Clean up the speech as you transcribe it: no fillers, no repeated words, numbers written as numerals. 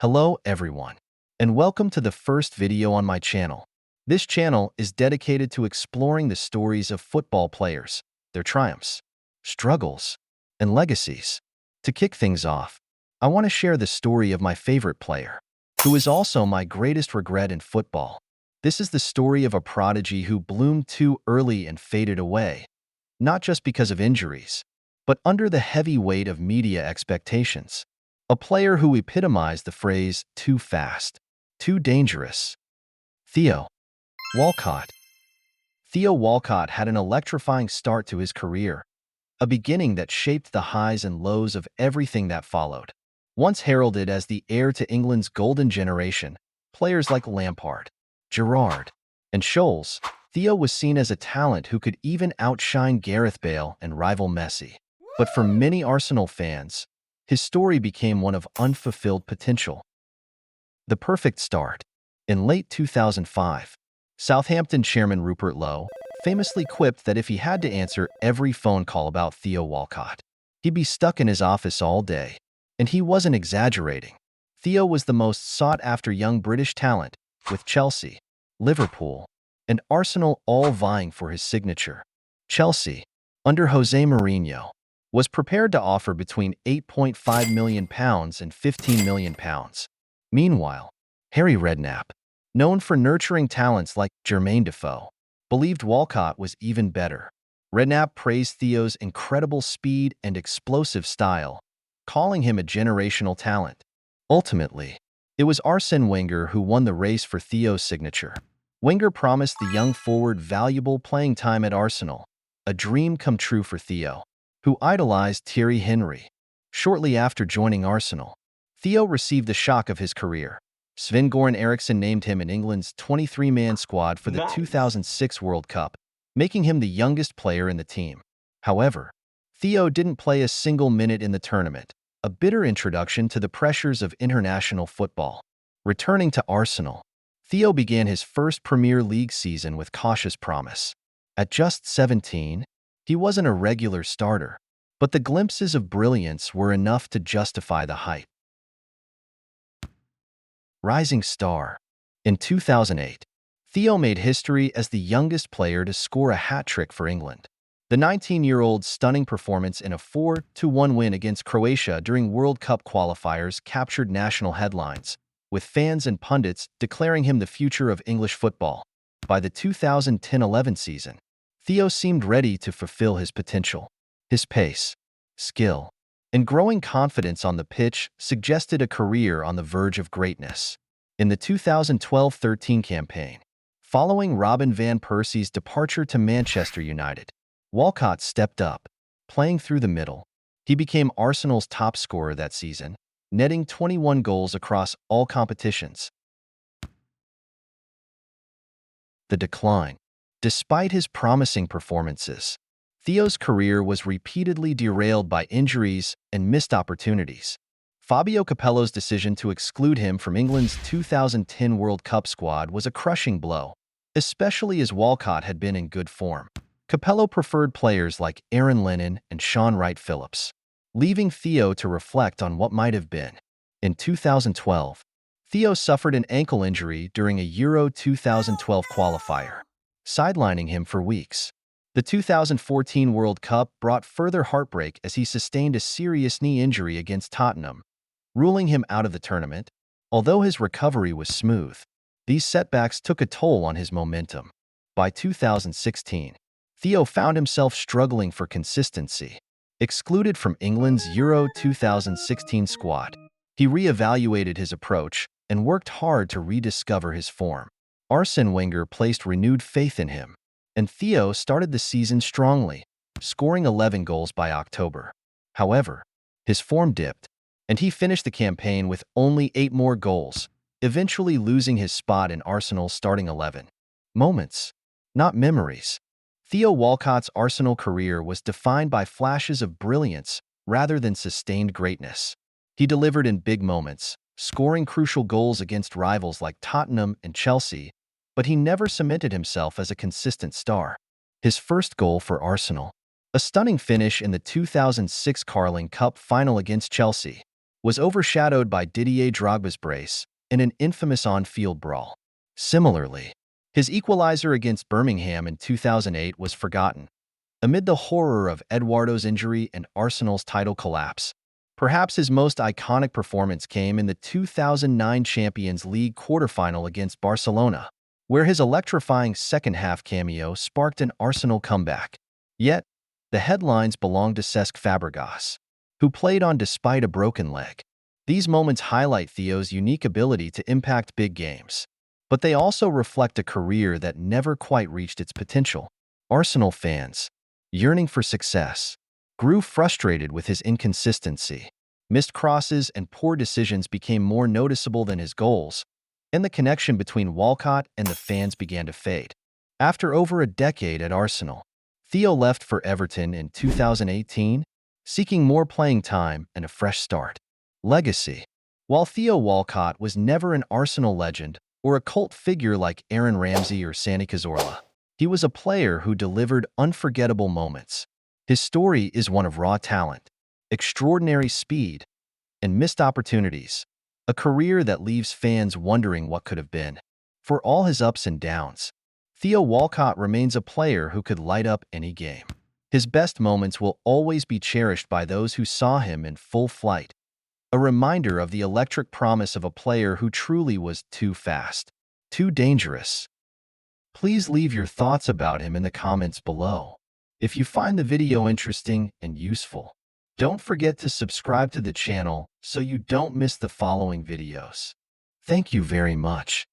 Hello everyone, and welcome to the first video on my channel. This channel is dedicated to exploring the stories of football players, their triumphs, struggles, and legacies. To kick things off, I want to share the story of my favorite player, who is also my greatest regret in football. This is the story of a prodigy who bloomed too early and faded away, not just because of injuries, but under the heavy weight of media expectations. A player who epitomized the phrase, too fast, too dangerous. Theo Walcott. Theo Walcott had an electrifying start to his career, a beginning that shaped the highs and lows of everything that followed. Once heralded as the heir to England's golden generation, players like Lampard, Gerrard, and Scholes, Theo was seen as a talent who could even outshine Gareth Bale and rival Messi. But for many Arsenal fans, his story became one of unfulfilled potential. The perfect start. In late 2005, Southampton chairman Rupert Lowe famously quipped that if he had to answer every phone call about Theo Walcott, he'd be stuck in his office all day. And he wasn't exaggerating. Theo was the most sought-after young British talent, with Chelsea, Liverpool, and Arsenal all vying for his signature. Chelsea, under Jose Mourinho, was prepared to offer between £8.5 million and £15 million. Meanwhile, Harry Redknapp, known for nurturing talents like Jermaine Defoe, believed Walcott was even better. Redknapp praised Theo's incredible speed and explosive style, calling him a generational talent. Ultimately, it was Arsene Wenger who won the race for Theo's signature. Wenger promised the young forward valuable playing time at Arsenal, a dream come true for Theo, who idolized Thierry Henry. Shortly after joining Arsenal, Theo received the shock of his career. Sven-Göran Eriksson named him in England's 23-man squad for the 2006 World Cup, making him the youngest player in the team. However, Theo didn't play a single minute in the tournament, a bitter introduction to the pressures of international football. Returning to Arsenal, Theo began his first Premier League season with cautious promise. At just 17, he wasn't a regular starter, but the glimpses of brilliance were enough to justify the hype. Rising star. In 2008, Theo made history as the youngest player to score a hat-trick for England. The 19-year-old's stunning performance in a 4-1 win against Croatia during World Cup qualifiers captured national headlines, with fans and pundits declaring him the future of English football. By the 2010-11 season, Theo seemed ready to fulfill his potential. His pace, skill, and growing confidence on the pitch suggested a career on the verge of greatness. In the 2012-13 campaign, following Robin van Persie's departure to Manchester United, Walcott stepped up, playing through the middle. He became Arsenal's top scorer that season, netting 21 goals across all competitions. The decline. Despite his promising performances, Theo's career was repeatedly derailed by injuries and missed opportunities. Fabio Capello's decision to exclude him from England's 2010 World Cup squad was a crushing blow, especially as Walcott had been in good form. Capello preferred players like Aaron Lennon and Sean Wright-Phillips, leaving Theo to reflect on what might have been. In 2012, Theo suffered an ankle injury during a Euro 2012 qualifier, sidelining him for weeks. The 2014 World Cup brought further heartbreak as he sustained a serious knee injury against Tottenham, ruling him out of the tournament. Although his recovery was smooth, these setbacks took a toll on his momentum. By 2016, Theo found himself struggling for consistency. Excluded from England's Euro 2016 squad, he re-evaluated his approach and worked hard to rediscover his form. Arsene Wenger placed renewed faith in him, and Theo started the season strongly, scoring 11 goals by October. However, his form dipped, and he finished the campaign with only 8 more goals, eventually losing his spot in Arsenal's starting 11. Moments, not memories. Theo Walcott's Arsenal career was defined by flashes of brilliance rather than sustained greatness. He delivered in big moments, scoring crucial goals against rivals like Tottenham and Chelsea, but he never cemented himself as a consistent star. His first goal for Arsenal, a stunning finish in the 2006 Carling Cup final against Chelsea, was overshadowed by Didier Drogba's brace in an infamous on-field brawl. Similarly, his equalizer against Birmingham in 2008 was forgotten. Amid the horror of Eduardo's injury and Arsenal's title collapse, perhaps his most iconic performance came in the 2009 Champions League quarterfinal against Barcelona, where his electrifying second-half cameo sparked an Arsenal comeback. Yet, the headlines belonged to Cesc Fabregas, who played on despite a broken leg. These moments highlight Theo's unique ability to impact big games, but they also reflect a career that never quite reached its potential. Arsenal fans, yearning for success, grew frustrated with his inconsistency. Missed crosses and poor decisions became more noticeable than his goals, and the connection between Walcott and the fans began to fade. After over a decade at Arsenal, Theo left for Everton in 2018, seeking more playing time and a fresh start. Legacy. While Theo Walcott was never an Arsenal legend or a cult figure like Aaron Ramsey or Santi Cazorla, he was a player who delivered unforgettable moments. His story is one of raw talent, extraordinary speed, and missed opportunities, a career that leaves fans wondering what could have been. For all his ups and downs, Theo Walcott remains a player who could light up any game. His best moments will always be cherished by those who saw him in full flight, a reminder of the electric promise of a player who truly was too fast, too dangerous. Please leave your thoughts about him in the comments below. If you find the video interesting and useful, don't forget to subscribe to the channel so you don't miss the following videos. Thank you very much.